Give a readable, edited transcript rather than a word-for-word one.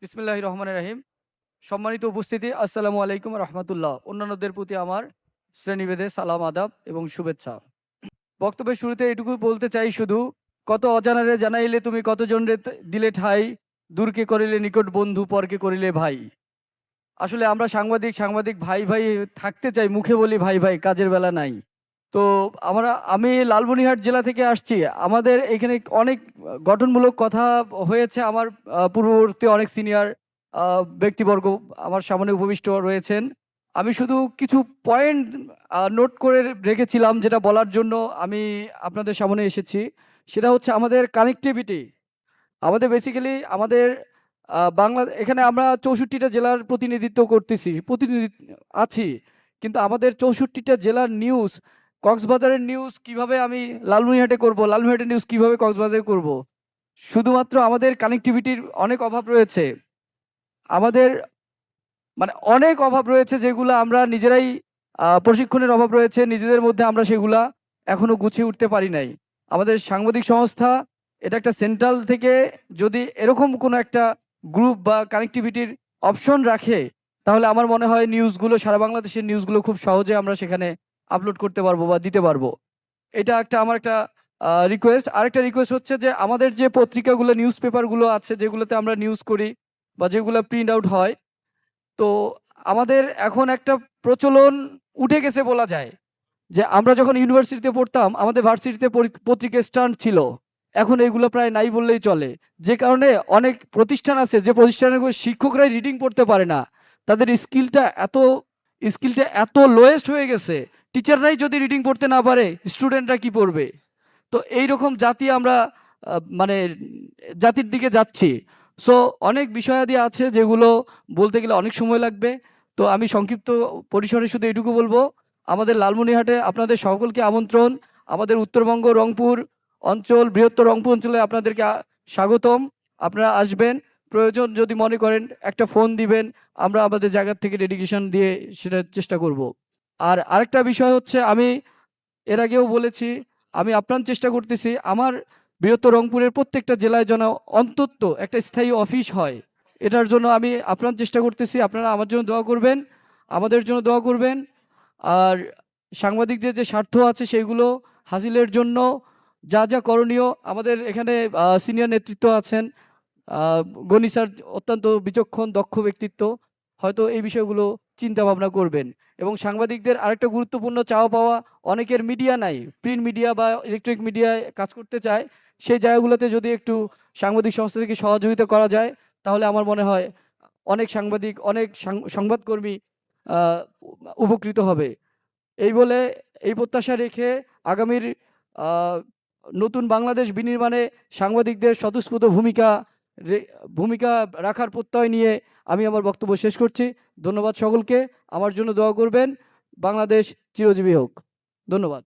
বিসমিল্লাহির রহমানির রহিম। সম্মানিত উপস্থিতি, আসসালামু আলাইকুম রহমতুল্লাহ। অন্যান্যদের প্রতি আমার শ্রেণীভেদে সালাম, আদাব এবং শুভেচ্ছা। বক্তব্যের শুরুতে এটুকু বলতে চাই শুধু, কত অজানারে জানাইলে তুমি কতজন রে দিলে ঠাই, দূরকে করিলে নিকট বন্ধু, পরকে করিলে ভাই। আসলে আমরা সাংবাদিক সাংবাদিক ভাই ভাই থাকতে চাই, মুখে বলি ভাই ভাই, কাজের বেলা নাই। তো আমি লালমনিরহাট জেলা থেকে আসছি। আমাদের এখানে অনেক গঠনমূলক কথা হয়েছে। আমার পূর্ববর্তী অনেক সিনিয়র ব্যক্তিবর্গ আমার সামনে উপবিষ্ট রয়েছেন। আমি শুধু কিছু পয়েন্ট নোট করে রেখেছিলাম, যেটা বলার জন্য আমি আপনাদের সামনে এসেছি। সেটা হচ্ছে আমাদের কানেক্টিভিটি। আমাদের বেসিক্যালি আমাদের বাংলা, এখানে আমরা 64টা জেলার প্রতিনিধিত্ব করতেছি, প্রতিনিধি আছি। কিন্তু আমাদের 64টা জেলার নিউজ, কক্সবাজারের নিউজ কিভাবে আমি লালমনিরহাটে করব, লালমনিরহাটের নিউজ কিভাবে কক্সবাজারে করব? শুধুমাত্র আমাদের কানেক্টিভিটির অনেক অভাব রয়েছে। আমাদের মানে অনেক অভাব রয়েছে, যেগুলো আমরা নিজেরাই প্রশিক্ষণের অভাব রয়েছে নিজেদের মধ্যে, আমরা সেগুলা এখনো গুছিয়ে উঠতে পারি নাই। আমাদের সাংবাদিক সংস্থা, এটা একটা সেন্ট্রাল থেকে যদি এরকম কোনো একটা গ্রুপ বা কানেক্টিভিটির অপশন রাখে, তাহলে আমার মনে হয় নিউজগুলো, সারা বাংলাদেশের নিউজগুলো খুব সহজে আমরা সেখানে আপলোড করতে পারবো বা দিতে পারবো। এটা আমার একটা রিকোয়েস্ট। আরেকটা রিকোয়েস্ট হচ্ছে যে আমাদের যে পত্রিকাগুলো, নিউজ পেপারগুলো আছে, যেগুলোতে আমরা নিউজ করি বা যেগুলো প্রিন্ট আউট হয়, তো আমাদের এখন একটা প্রচলন উঠে গেছে বলা যায়। যে আমরা যখন ইউনিভার্সিটিতে পড়তাম, আমাদের ভার্সিটিতে পত্রিকা স্ট্যান্ড ছিল। এখন এগুলো প্রায় নাই বললেই চলে। যে কারণে অনেক প্রতিষ্ঠান আছে, যে প্রতিষ্ঠানের শিক্ষকরাই রিডিং পড়তে পারে না। তাদের স্কিলটা এত লোয়েস্ট হয়ে গেছে। টিচাররাই যদি রিডিং পড়তে না পারে, স্টুডেন্টরা কি পড়বে? তো এইরকম জাতি আমরা মানে জাতির দিকে যাচ্ছি। সো অনেক বিষয়াদি আছে যেগুলো বলতে গেলে অনেক সময় লাগবে। তো আমি সংক্ষিপ্ত পরিসরে শুধু এটুকু বলবো, আমাদের লালমনিরহাটে আপনাদের সকলকে আমন্ত্রণ। আমাদের উত্তরবঙ্গ রংপুর অঞ্চল, বৃহত্তর রংপুর অঞ্চলে আপনাদেরকে স্বাগতম। আপনারা আসবেন, প্রয়োজন যদি মনে করেন একটা ফোন দিবেন, আমরা আমাদের জায়গা থেকে ডেডিকেশন দিয়ে সেটা চেষ্টা করব। আর আরেকটা বিষয় হচ্ছে, আমি এর আগেও বলেছি, আমি আপ্রাণ চেষ্টা করতেছি আমার বৃহত্তর রংপুরের প্রত্যেকটা জেলায় যেন অন্তত একটা স্থায়ী অফিস হয়। এটার জন্য আমি আপ্রাণ চেষ্টা করতেছি। আপনারা আমার জন্য দোয়া করবেন, আমাদের জন্য দোয়া করবেন। আর সাংবাদিকদের যে স্বার্থ আছে সেগুলো হাসিলের জন্য যা যা করণীয়, আমাদের এখানে সিনিয়র নেতৃত্ব আছেন। গনি স্যার অত্যন্ত বিচক্ষণ, দক্ষ ব্যক্তিত্ব, হয়তো এই বিষয়গুলো চিন্তা ভাবনা করবেন। এবং সাংবাদিকদের আরেকটা গুরুত্বপূর্ণ চাওয়া পাওয়া, অনেকের মিডিয়া নাই, প্রিন্ট মিডিয়া বা ইলেকট্রনিক মিডিয়ায় কাজ করতে চায়। সেই জায়গাগুলোতে যদি একটু সাংবাদিক সংস্থা থেকে সহযোগিতা করা যায়, তাহলে আমার মনে হয় অনেক সাংবাদিক, অনেক সংবাদকর্মী আহ, উপকৃত হবে। এই বলে, এই প্রত্যাশা রেখে আগামীর আহ, নতুন বাংলাদেশ বিনির্মাণে সাংবাদিকদের স্বতঃস্ফূর্ত ভূমিকা রাখার প্রত্যয় নিয়ে আমি আমার বক্তব্য শেষ করছি। ধন্যবাদ সকলকে। আমার জন্য দোয়া করবেন। বাংলাদেশ চিরজীবী হোক। ধন্যবাদ।